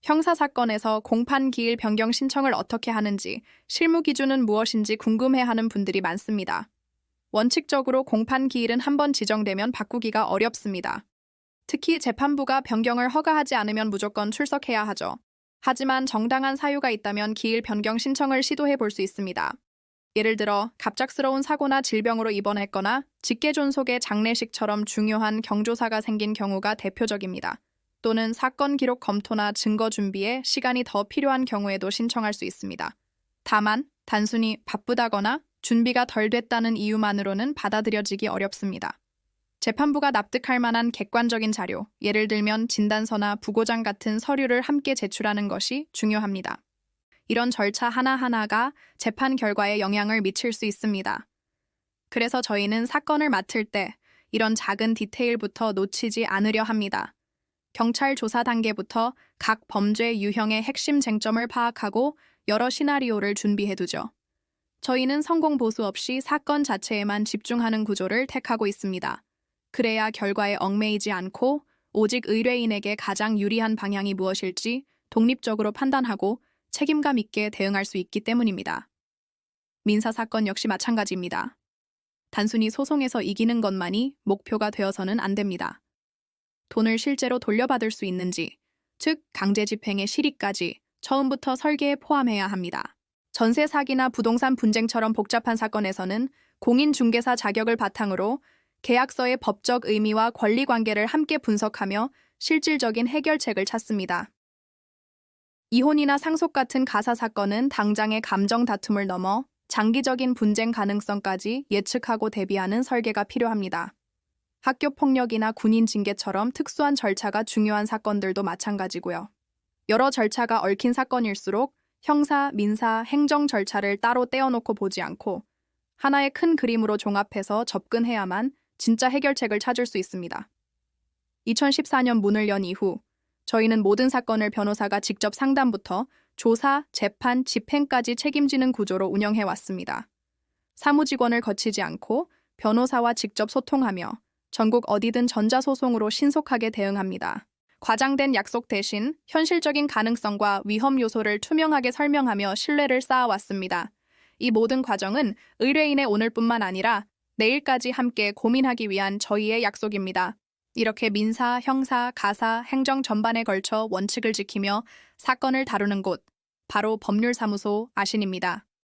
형사사건에서 공판 기일 변경 신청을 어떻게 하는지, 실무 기준은 무엇인지 궁금해하는 분들이 많습니다. 원칙적으로 공판 기일은 한 번 지정되면 바꾸기가 어렵습니다. 특히 재판부가 변경을 허가하지 않으면 무조건 출석해야 하죠. 하지만 정당한 사유가 있다면 기일 변경 신청을 시도해 볼 수 있습니다. 예를 들어 갑작스러운 사고나 질병으로 입원했거나 직계존속의 장례식처럼 중요한 경조사가 생긴 경우가 대표적입니다. 또는 사건 기록 검토나 증거 준비에 시간이 더 필요한 경우에도 신청할 수 있습니다. 다만 단순히 바쁘다거나 준비가 덜 됐다는 이유만으로는 받아들여지기 어렵습니다. 재판부가 납득할 만한 객관적인 자료, 예를 들면 진단서나 부고장 같은 서류를 함께 제출하는 것이 중요합니다. 이런 절차 하나하나가 재판 결과에 영향을 미칠 수 있습니다. 그래서 저희는 사건을 맡을 때 이런 작은 디테일부터 놓치지 않으려 합니다. 경찰 조사 단계부터 각 범죄 유형의 핵심 쟁점을 파악하고 여러 시나리오를 준비해두죠. 저희는 성공 보수 없이 사건 자체에만 집중하는 구조를 택하고 있습니다. 그래야 결과에 얽매이지 않고 오직 의뢰인에게 가장 유리한 방향이 무엇일지 독립적으로 판단하고 책임감 있게 대응할 수 있기 때문입니다. 민사사건 역시 마찬가지입니다. 단순히 소송에서 이기는 것만이 목표가 되어서는 안 됩니다. 돈을 실제로 돌려받을 수 있는지, 즉 강제 집행의 실익까지 처음부터 설계에 포함해야 합니다. 전세 사기나 부동산 분쟁처럼 복잡한 사건에서는 공인중개사 자격을 바탕으로 계약서의 법적 의미와 권리 관계를 함께 분석하며 실질적인 해결책을 찾습니다. 이혼이나 상속 같은 가사 사건은 당장의 감정 다툼을 넘어 장기적인 분쟁 가능성까지 예측하고 대비하는 설계가 필요합니다. 학교 폭력이나 군인 징계처럼 특수한 절차가 중요한 사건들도 마찬가지고요. 여러 절차가 얽힌 사건일수록 형사, 민사, 행정 절차를 따로 떼어놓고 보지 않고 하나의 큰 그림으로 종합해서 접근해야만 진짜 해결책을 찾을 수 있습니다. 2014년 문을 연 이후 저희는 모든 사건을 변호사가 직접 상담부터 조사, 재판, 집행까지 책임지는 구조로 운영해왔습니다. 사무직원을 거치지 않고 변호사와 직접 소통하며 전국 어디든 전자소송으로 신속하게 대응합니다. 과장된 약속 대신 현실적인 가능성과 위험 요소를 투명하게 설명하며 신뢰를 쌓아왔습니다. 이 모든 과정은 의뢰인의 오늘뿐만 아니라 내일까지 함께 고민하기 위한 저희의 약속입니다. 이렇게 민사, 형사, 가사, 행정 전반에 걸쳐 원칙을 지키며 사건을 다루는 곳, 바로 법률사무소 아신입니다.